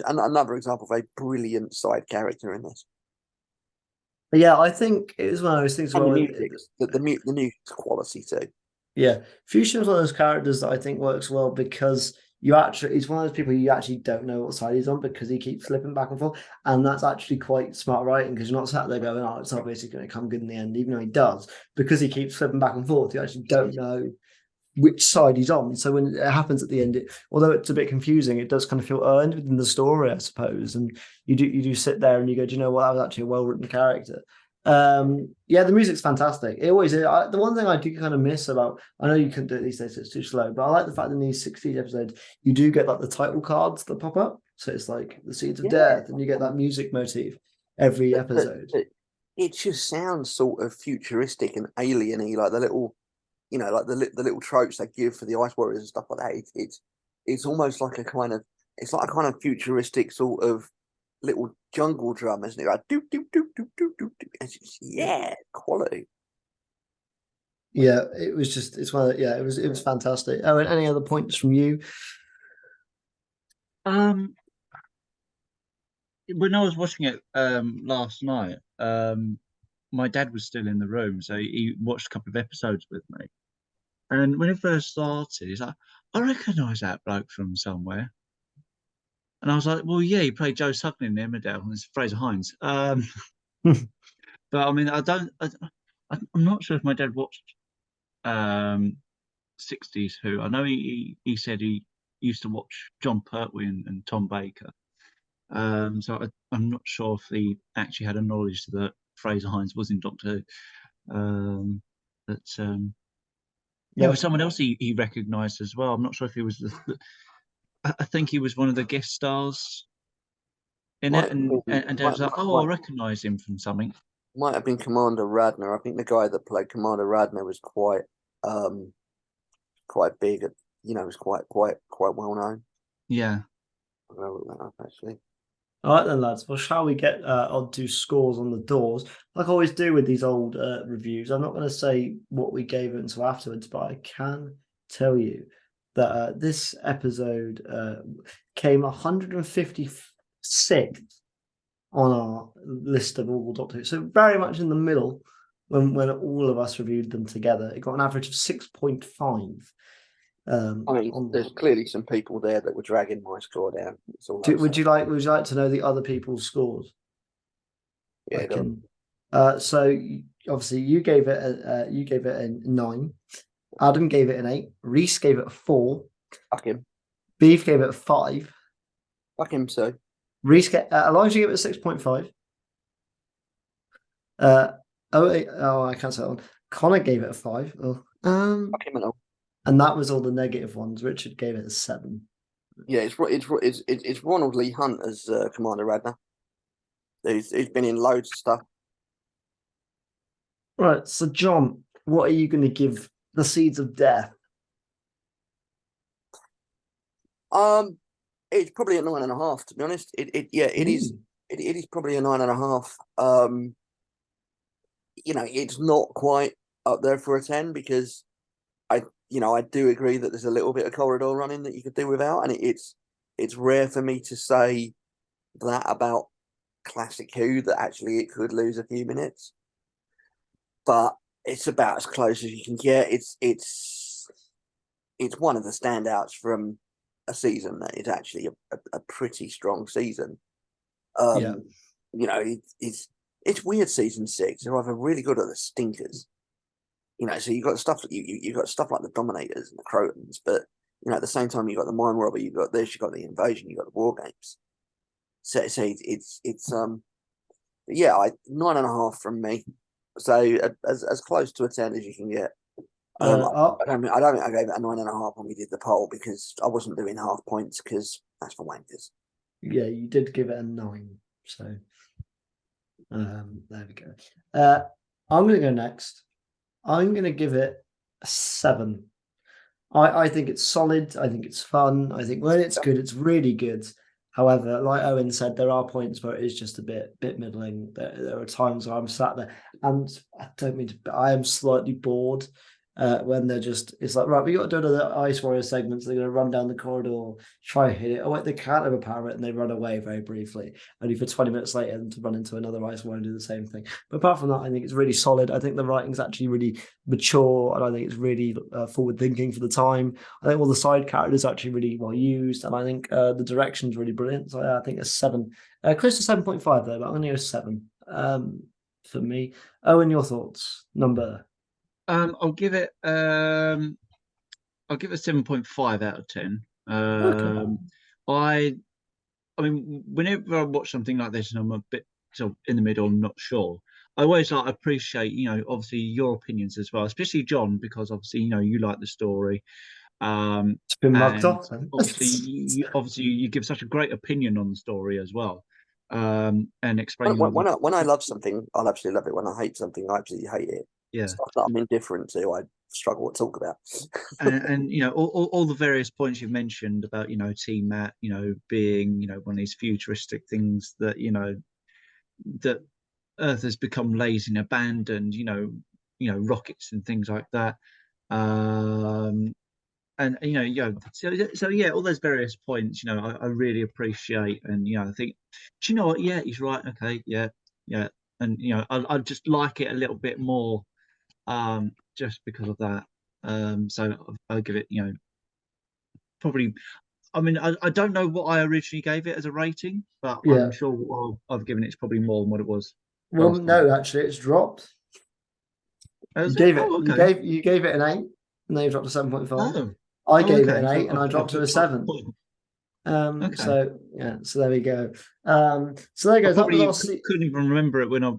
A: another example of a brilliant side character in this.
B: Yeah, I think it was one of those things.
A: And the music's quality too.
B: Yeah, Fewsham's one of those characters that I think works well because he's one of those people you actually don't know what side he's on because he keeps slipping back and forth, and that's actually quite smart writing because you're not sat there going, "Oh, it's obviously going to come good in the end," even though he does, because he keeps slipping back and forth. You actually don't know which side he's on. So when it happens at the end, although it's a bit confusing, it does kind of feel earned within the story, I suppose. And you do sit there and you go, "Do you know what? That was actually a well written character." The music's fantastic. It always is. The one thing I do kind of miss about, I know you couldn't do it these days, so it's too slow, but I like the fact that in these 60s episodes you do get like the title cards that pop up, so it's like the Seeds of Death, and you get that music motif every episode.
A: It just sounds sort of futuristic and alien-y, like the little, like the little tropes they give for the Ice Warriors and stuff like that. It's almost like a kind of futuristic sort of little jungle drum, isn't it? Like doop doop doop doop doop doop. It's just, quality.
B: Yeah, it was just it was fantastic. Oh, and any other points from you?
C: When I was watching it last night, my dad was still in the room, so he watched a couple of episodes with me. And when it first started, he's like, "I recognise that bloke from somewhere." And I was like, "Well, yeah, he played Joe Sugden in Emmerdale, and it's Fraser Hines." But I mean, I'm not sure if my dad watched 60s Who. I know he said he used to watch John Pertwee and Tom Baker. So I'm not sure if he actually had a knowledge that Fraser Hines was in Doctor Who. There was someone else he recognised as well. I'm not sure if he was I think he was one of the guest stars in it, and I was like, "Oh, I recognise him from something."
A: Might have been Commander Radner. I think the guy that played Commander Radner was quite big. Was quite well known.
C: Yeah.
A: I'll look that up actually.
B: All right then, lads. Well, shall we get on to scores on the doors? Like I always do with these old reviews, I'm not going to say what we gave it until afterwards, but I can tell you that this episode came 150 6th on our list of all Doctor Who. So very much in the middle when all of us reviewed them together. It got an average of 6.5.
A: I mean, there's clearly some people there that were dragging my score down.
B: Would you like to know the other people's scores?
A: Yeah,
B: so obviously you gave it a 9. Adam gave it an 8. Reese gave it a 4.
A: Fuck him.
B: Beef gave it a 5.
A: Fuck him, so.
B: Elijah gave it a 6.5. I can't say that one. Connor gave it a 5.
A: Fuck him and all.
B: And that was all the negative ones. Richard gave it a 7.
A: Yeah, it's Ronald Lee Hunt as Commander Radner. He's been in loads of stuff.
B: Right, so John, what are you going to give the Seeds of Death?
A: It's probably a 9.5, to be honest. It is. It is probably a 9.5. It's not quite up there for a 10 because I do agree that there's a little bit of corridor running that you could do without, and it's rare for me to say that about classic Who, that actually it could lose a few minutes, but it's about as close as you can get. It's one of the standouts from a season that is actually a pretty strong season. It's weird. Season 6, they're either really good at the stinkers. So you got stuff that you got stuff like the Dominators and the Crotons, but at the same time you got the Mind Robber, you got this, you got the Invasion, you got the War Games. So it's 9.5 from me. So as close to a 10 as you can get. I don't think I gave it a 9.5 when we did the poll because I wasn't doing half points because that's for wankers.
B: Yeah, you did give it a 9. So there we go. I'm going to go next. I'm going to give it a 7. I think it's solid. I think it's fun. I think when it's good, it's really good. However, like Owen said, there are points where it is just a bit middling. There are times where I'm sat there, and I don't mean to, but I am slightly bored when it's like, right, we got to do another Ice Warrior segments. They're going to run down the corridor, try hit it. Oh wait, they can't overpower it, and they run away very briefly, only for 20 minutes later to run into another Ice Warrior and do the same thing. But apart from that, I think it's really solid. I think the writing's actually really mature, and I think it's really forward thinking for the time. I think all the side characters are actually really well used, and I think the direction's really brilliant. So I think a 7, close to 7.5 though, but I'm going to go 7 for me. Owen, your thoughts? Number.
C: I'll give it 7.5 out of 10.
B: Okay.
C: I mean, whenever I watch something like this and I'm a bit sort of in the middle, I'm not sure, I always appreciate, obviously your opinions as well, especially John, because obviously, you like the story.
B: It's been mugged off then.
C: Obviously, you give such a great opinion on the story as well. And explain
A: when I love something, I'll absolutely love it. When I hate something, I absolutely hate it.
C: Yeah.
A: Stuff that I'm indifferent to, I struggle to talk about.
C: and all the various points you've mentioned about Team Matt, being one of these futuristic things that that Earth has become lazy and abandoned, rockets and things like that. And so yeah, all those various points, I really appreciate, and I think, do you know what? Yeah, he's right. Okay, yeah, and I just like it a little bit more, just because of that. So I'll give it, probably. I mean, I don't know what I originally gave it as a rating, but
B: Yeah.
C: I'm sure what I've given it's probably more than what it was.
B: Well, no, actually, it's dropped. You gave it an 8, and then you dropped to 7.5. I gave it an 8, and I dropped to a 7.
C: Okay.
B: So yeah, so there we go. So there you go.
C: Couldn't even remember it when I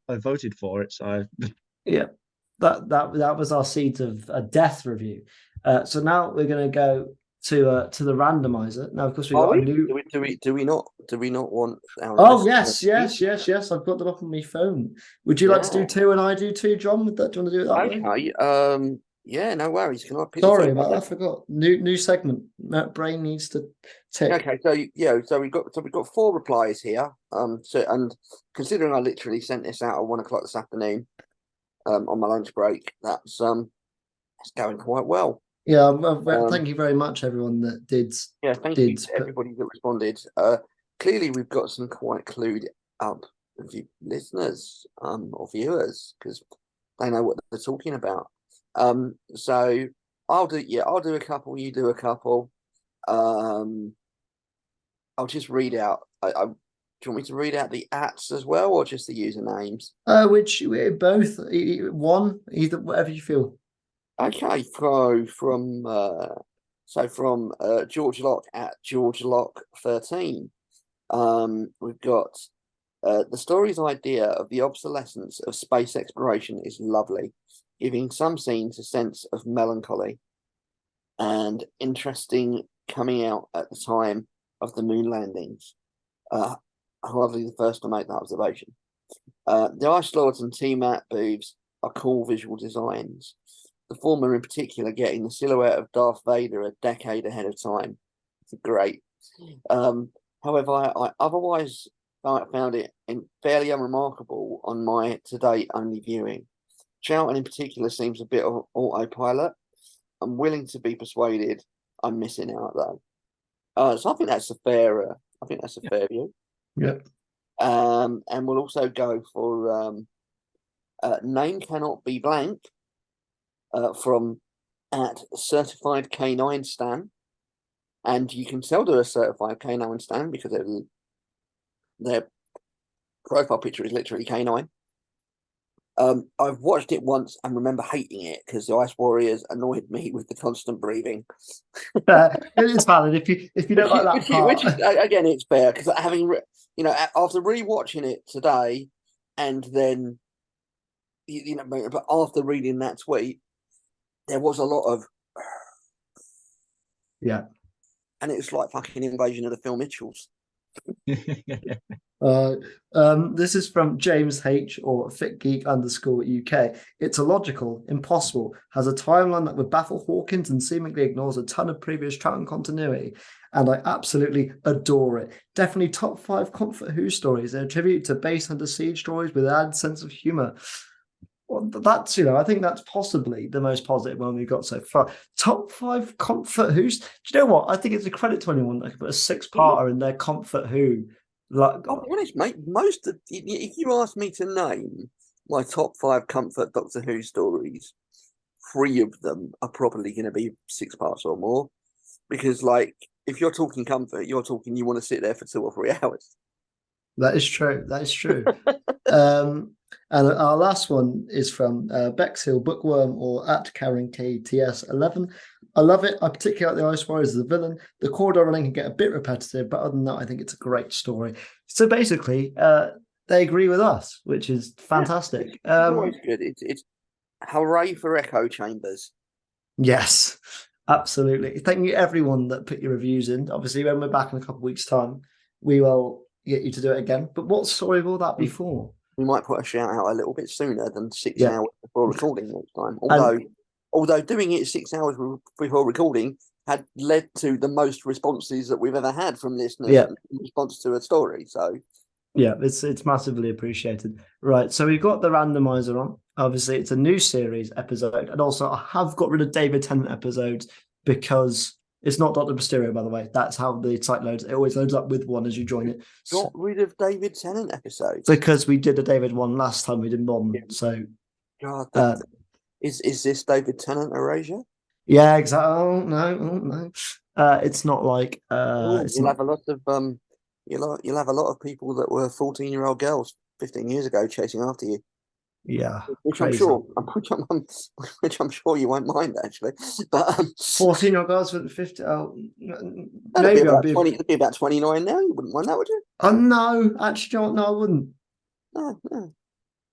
C: voted for it. So
B: yeah, that was our Seeds of Death review. So now we're going to go to the randomizer. Now, of course, we got a new.
A: Do we not want our?
B: Oh yes. I've got them up on my phone. Would you like to do 2 and I do 2, John? Do you want to do it that way?
A: Okay. Yeah, no worries. Can I pick?
B: Sorry about that. I forgot. New segment. That brain needs to tick.
A: Okay, so we've got 4 replies here. And considering I literally sent this out at 1 o'clock this afternoon, on my lunch break, that's it's going quite well.
B: Yeah. Thank you very much, everyone that did.
A: Yeah, thank you to everybody that responded. clearly we've got some quite clued up listeners or viewers because they know what they're talking about. So I'll do a couple, you do a couple. I'll just read out. Do you want me to read out the ats as well, or just the usernames?
B: Which both one, either whatever you feel.
A: Okay, from George Lock at George Lock 13. We've got the story's idea of the obsolescence of space exploration is lovely, giving some scenes a sense of melancholy and interesting coming out at the time of the moon landings. Hardly the first to make that observation. The Ice Lords and T-Mat booths are cool visual designs. The former in particular getting the silhouette of Darth Vader a decade ahead of time. It's great. However, I otherwise found it fairly unremarkable on my to-date only viewing. Charlton in particular seems a bit of autopilot. I'm willing to be persuaded. I'm missing out though. So I think that's a fair. I think that's a fair view.
B: Yep.
A: And we'll also go for name cannot be blank from at certified K9 Stan, and you can tell they're a certified K9 Stan because their profile picture is literally K9. I've watched it once and remember hating it because the Ice Warriors annoyed me with the constant breathing.
B: It is valid if you don't like that part.
A: Which is again, it's fair because having after rewatching it today, and then but after reading that tweet, there was a lot of and it's like fucking Invasion of the Phil Mitchells.
B: This is from James H or FitGeek_UK. It's illogical, impossible, has a timeline that would baffle Hawkins and seemingly ignores a ton of previous Troughton continuity, and I absolutely adore it. Definitely top 5 Comfort Who stories and a tribute to base Under Siege stories with an added sense of humor. Well, that's, I think that's possibly the most positive one we've got so far. Top 5 Comfort Who's. Do you know what? I think it's a credit to anyone that could put a 6-parter in their Comfort Who. Like,
A: I'll be honest, mate. If you ask me to name my top 5 Comfort Doctor Who stories, 3 of them are probably going to be 6 parts or more. Because, like, if you're talking comfort, you're talking you want to sit there for 2 or 3 hours.
B: That is true. That is true. And our last one is from Bexhill Bookworm or at Karen KTS11. I love it. I particularly like the Ice Warriors as the villain. The corridor running can get a bit repetitive, but other than that, I think it's a great story. So basically, they agree with us, which is fantastic.
A: It's always good. It's hooray for echo chambers.
B: Yes, absolutely. Thank you everyone that put your reviews in. Obviously, when we're back in a couple of weeks' time, we will get you to do it again. But what story will that be for?
A: We might put a shout out a little bit sooner than 6
B: Yeah.
A: hours before recording next time. Although doing it 6 hours before recording had led to the most responses that we've ever had from listeners in response to a story. So
B: yeah, it's massively appreciated. Right, so we've got the randomizer on. Obviously, it's a new series episode, and also I have got rid of David Tennant episodes because it's not Dr. Mysterio, by the way. That's how the site loads. It always loads up with one as you join it.
A: Got rid of David Tennant episodes
B: because we did a David one last time. We did one, so
A: God, is this David Tennant erasure?
B: Yeah, exactly. Oh no. It's not like
A: you'll have a lot of you'll have a lot of people that were 14-year-old girls 15 years ago chasing after you.
B: Yeah,
A: which
B: crazy.
A: which I'm sure you won't mind actually. But
B: 14-year-old girls with 50. Oh,
A: maybe it'd be about 29 now. You wouldn't mind that, would you?
B: Oh no, actually, no, I wouldn't.
A: No.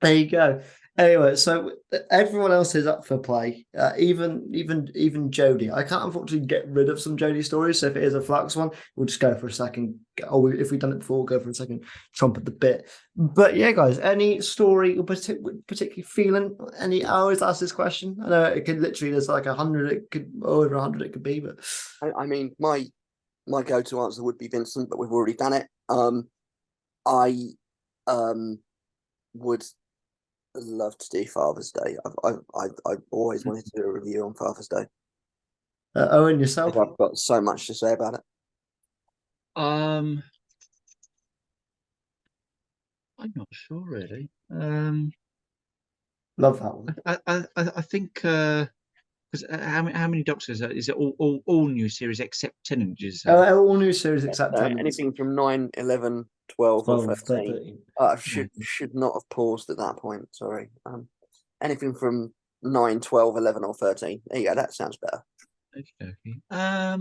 B: There you go. Anyway, so everyone else is up for play. Even Jodie. I can't unfortunately get rid of some Jodie stories. So if it is a flux one, we'll just go for a second. Or if we've done it before, we'll go for a second trumpet the bit. But yeah, guys, any story you're particularly feeling? I always ask this question. I know it could literally, there's like 100. It could over 100. It could be, but
A: I mean, my go-to answer would be Vincent, but we've already done it. I would love to do Father's Day. I've always wanted to do a review on Father's Day.
B: Owen, yourself?
A: I've got so much to say about it.
C: I'm not sure really.
B: Love that one.
C: I think because how many Doctors is it? All new series except Tennant? Did you say?
B: All new series except Tennant.
A: Anything from 9, 11, 12,
B: 12,
A: or 13.
B: 13.
A: Should not have paused at that point. Sorry. Anything from 9, 12, 11, or 13. There you go. That sounds better.
C: Okay. I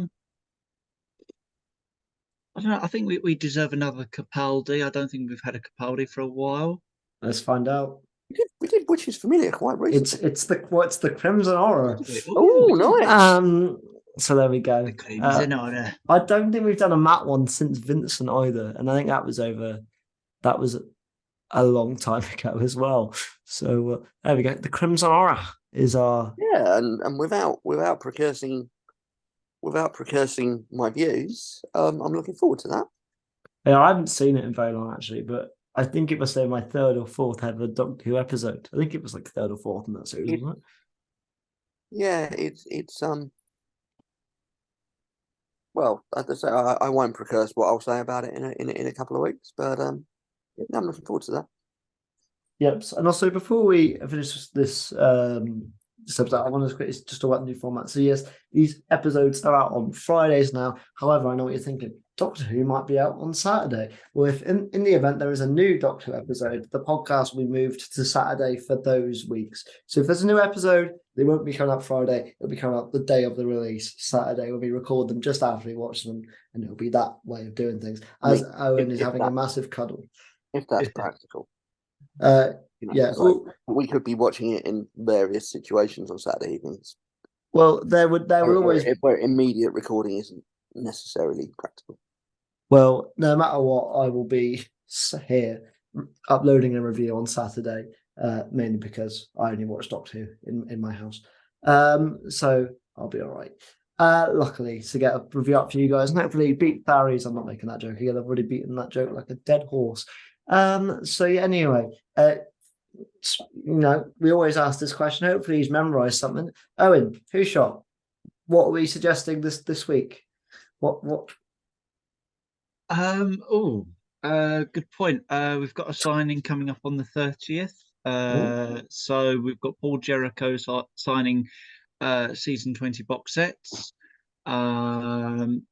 C: don't know. I think we deserve another Capaldi. I don't think we've had a Capaldi for a while.
B: Let's find out.
A: We did which is familiar quite recently.
B: It's the Crimson Aura.
A: Oh, nice.
B: So there we go.
C: The Crimson Aura.
B: I don't think we've done a Matt one since Vincent either, and I think that was a long time ago as well. So there we go. The Crimson Aura is our
A: and without precursing my views, I'm looking forward to that.
B: Yeah, I haven't seen it in very long actually, but I think it was my third or fourth ever Doctor Who episode. I think it was like third or fourth in that series, wasn't it?
A: Yeah, it's well, as I say, I won't precurse what I'll say about it in a couple of weeks, but I'm looking forward to that.
B: Yep. And also, before we finish this episode, I want to quickly just talk about the new format. So yes, these episodes are out on Fridays now. However, I know what you're thinking. Doctor Who might be out on Saturday. Well, if in the event there is a new Doctor Who episode, the podcast will be moved to Saturday for those weeks. So if there's a new episode, they won't be coming up Friday. It'll be coming up the day of the release. Saturday, we'll be record them just after we watch them, and it'll be that way of doing things. As Owen is having a massive cuddle.
A: If that's practical.
B: Yeah,
A: we could be watching it in various situations on Saturday evenings.
B: Well, there will always
A: where immediate recording isn't necessarily practical.
B: Well, no matter what, I will be here uploading a review on Saturday, mainly because I only watch Doctor Who in my house. So I'll be all right. Luckily, to get a review up for you guys, and hopefully beat Barry's. I'm not making that joke again. I've already beaten that joke like a dead horse. So yeah, anyway, we always ask this question. Hopefully he's memorized something. Owen, who shot? What are we suggesting this week? What?
C: Good point. We've got a signing coming up on the 30th. So we've got Paul Jericho signing season 20 box sets.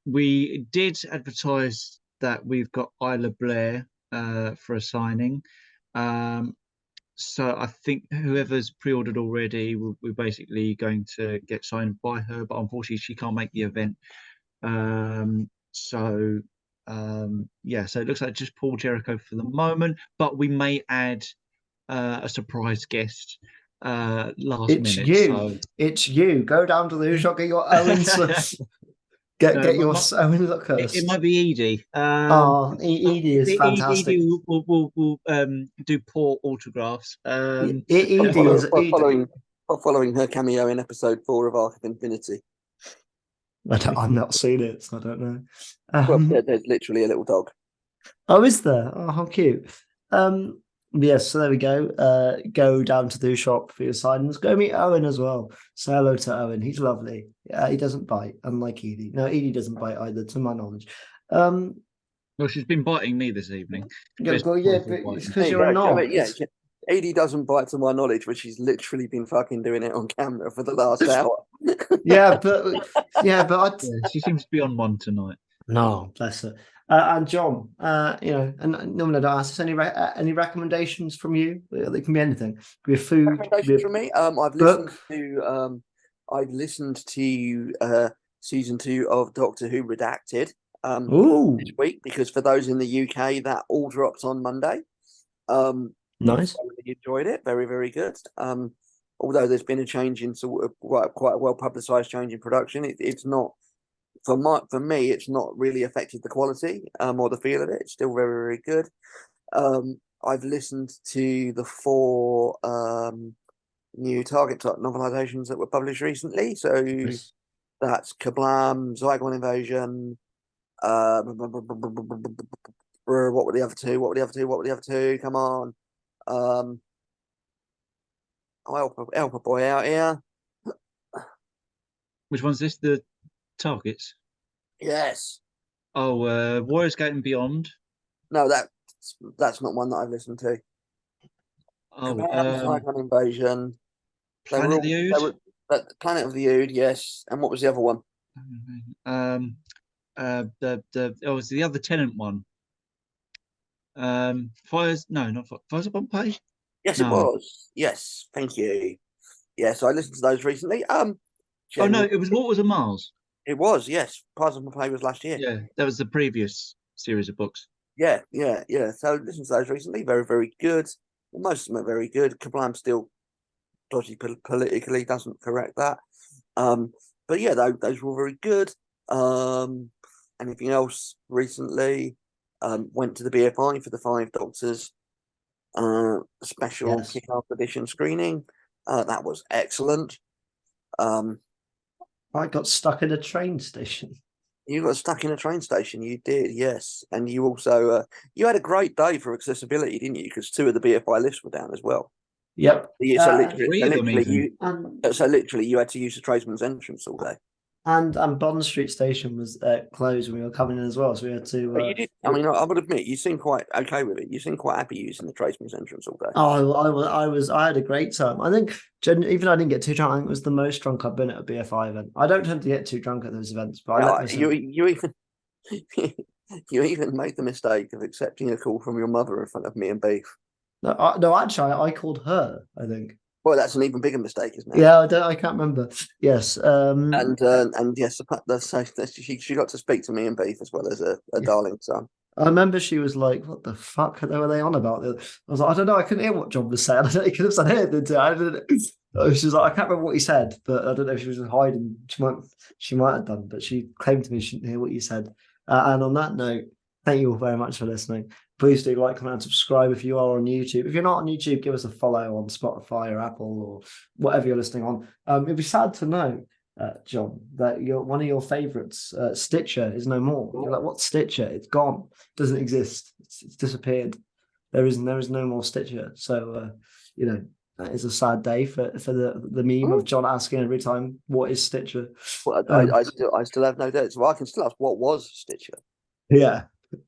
C: We did advertise that we've got Isla Blair for a signing. So I think whoever's pre-ordered already, we're basically going to get signed by her, but unfortunately she can't make the event. So it looks like just Paul Jericho for the moment, but we may add a surprise guest last minute.
B: It's you. Go down to the Who Shop, get your Owen's. Get your Owen Luckhurst.
C: It might be Edie.
B: Edie is fantastic.
C: Edie will do poor autographs.
A: Following her cameo in episode 4 of Arc of Infinity.
B: I've not seen it, so I don't know.
A: There's literally a little dog.
B: Oh, is there? Oh, how cute. Yes, so there we go. Go down to the shop for your signings. Go meet Owen as well. Say hello to Owen. He's lovely. He doesn't bite, unlike Edie. No, Edie doesn't bite either, to my knowledge.
C: Well, she's been biting me this evening.
B: But it's because you're a knob.
A: Edie doesn't bite to my knowledge, but she's literally been fucking doing it on camera for the last hour.
B: but
C: she seems to be on one tonight.
B: No, bless her. And John, and normally I don't ask this, any recommendations from you? They can be anything. It could be a food.
A: Recommendations from me. I've listened to season 2 of Doctor Who Redacted this week, because for those in the UK, that all dropped on Monday.
B: Nice.
A: I really enjoyed it. Very, very good. Although there's been a change in sort of quite a well publicised change in production, it's not. For me, it's not really affected the quality or the feel of it. It's still very, very good. I've listened to the 4 new Target novelizations that were published recently. So that's Kablam, Zygon Invasion. What were the other two? Come on. I'll help a boy out here.
C: Which one's this? The Targets?
A: Yes.
C: Oh, Warriors Gate and Beyond.
A: No, that's not one that I've listened to.
C: Oh,
A: Command, Cyclone Invasion. They were
C: Planet of
A: all.
C: the
A: They
C: Ood.
A: were Planet of the Ood, yes. And what was the other one?
C: It's the other Tenant one. Fires. No, not Fires of Pompeii.
A: Yes, it
C: No.
A: was. Yes, thank you. Yes, I listened to those recently.
C: Oh no,
A: Genuinely,
C: it was Waters of Mars.
A: it was. Yes, Pies of Play was last year.
C: Yeah, that was the previous series of books.
A: Yeah. So listened to those recently. Very, very good. Well, most of them are very good. Kablam still dodgy politically, doesn't correct that. But yeah, those were very good. Anything else recently? Went to the BFI for the Five Doctors special
B: Yes.
A: kick-off edition screening. That was excellent.
B: I got stuck in a train station.
A: You got stuck in a train station. You did, yes, and you also you had a great day for accessibility, didn't you? Because 2 of the BFI lifts were down as well.
B: Yep.
A: So literally,
C: Three of them even.
A: you had to use the tradesman's entrance all day.
B: And Bond Street Station was closed when we were coming in as well, so we had to.
A: But you did. I mean, I would admit you seemed quite okay with it. You seemed quite happy using the tradesman's entrance all day.
B: Oh, I had a great time. I think even though I didn't get too drunk, I think it was the most drunk I've been at a BFI event. I don't tend to get too drunk at those events, but I let myself.
A: You even you even made the mistake of accepting a call from your mother in front of me and Beef.
B: No, actually, I called her. I think.
A: Well, that's an even bigger mistake, isn't it?
B: Yeah, I can't remember. Yes.
A: And yes, so she got to speak to me and Beef as well as a darling son.
B: I remember she was like, "What the fuck were they on about?" I was like, "I don't know. I couldn't hear what John was saying. I don't know. He could have said anything. I don't know." She was like, "I can't remember what he said, but I don't know if she was just hiding. She might have done, but she claimed to me she didn't hear what you said." And on that note, thank you all very much for listening. Please do like, comment, and subscribe if you are on YouTube. If you're not on YouTube, give us a follow on Spotify or Apple or whatever you're listening on. It'd be sad to know, John, that one of your favorites, Stitcher, is no more. You're like, what Stitcher? It's gone. Doesn't exist. It's disappeared. There is no more Stitcher. So that is a sad day for the meme of John asking every time, "What is Stitcher?"
A: Well, I still have no doubt. So I can still ask, what was Stitcher?
B: Yeah,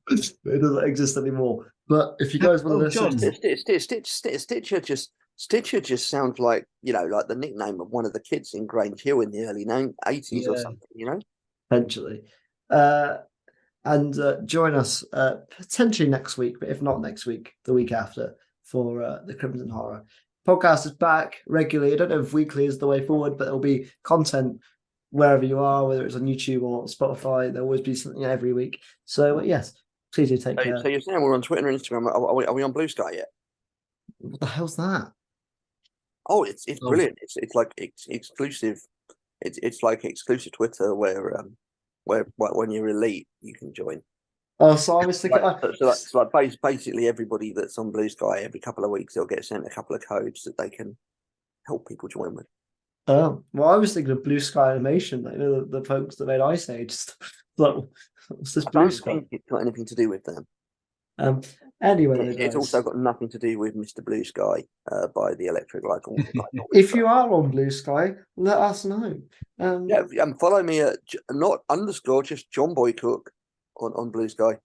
B: it doesn't exist anymore. But if you guys want to listen,
A: Stitcher just sounds like like the nickname of one of the kids in Grange Hill in the early 80s or something.
B: Eventually. And join us potentially next week, but if not next week, the week after for the Crimson Horror. Podcast is back regularly. I don't know if weekly is the way forward, but there'll be content wherever you are, whether it's on YouTube or Spotify. There'll always be something every week. So yes, please do take care.
A: So you're saying we're on Twitter and Instagram. Are we on Blue Sky yet?
B: What the hell's that?
A: Oh, it's brilliant. It's like exclusive. It's like exclusive Twitter where when you're elite you can join.
B: Oh, so I was thinking.
A: Basically everybody that's on Blue Sky every couple of weeks they'll get sent a couple of codes that they can help people join with.
B: Oh, well, I was thinking of Blue Sky Animation, like the folks that made Ice Age. Like, what's this Blue Sky?
A: I don't think it's got anything to do with them.
B: Anyway,
A: it's also got nothing to do with Mr. Blue Sky by the Electric Light.
B: If you are on Blue Sky, let us know.
A: Follow me at just John Boy Cook on Blue Sky.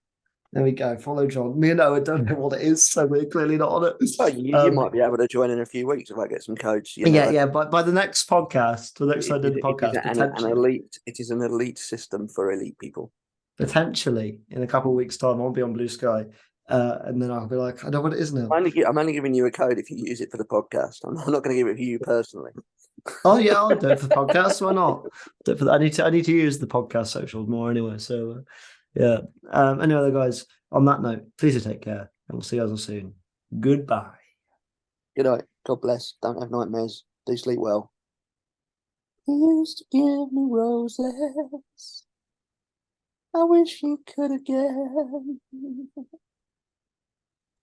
B: There we go. Follow John. Me and Owen don't know what it is, so we're clearly not on it.
A: Well, you might be able to join in a few weeks if I get some codes.
B: But by the next podcast, time I did the podcast,
A: it is an elite system for elite people.
B: Potentially, in a couple of weeks' time, I'll be on Blue Sky, and then I'll be like, I know what it is now.
A: I'm only giving you a code if you use it for the podcast. I'm not going to give it to you personally.
B: Oh yeah, I'll do it for the podcast. Why not? I need to use the podcast socials more anyway. So yeah. Anyway, guys. On that note, please do take care, and we'll see you guys all soon. Goodbye.
A: Good night. God bless. Don't have nightmares. Do sleep well. You used to give me roses. I wish you could again.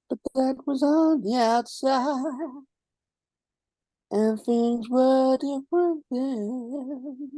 A: But that was on the outside. And things were different then.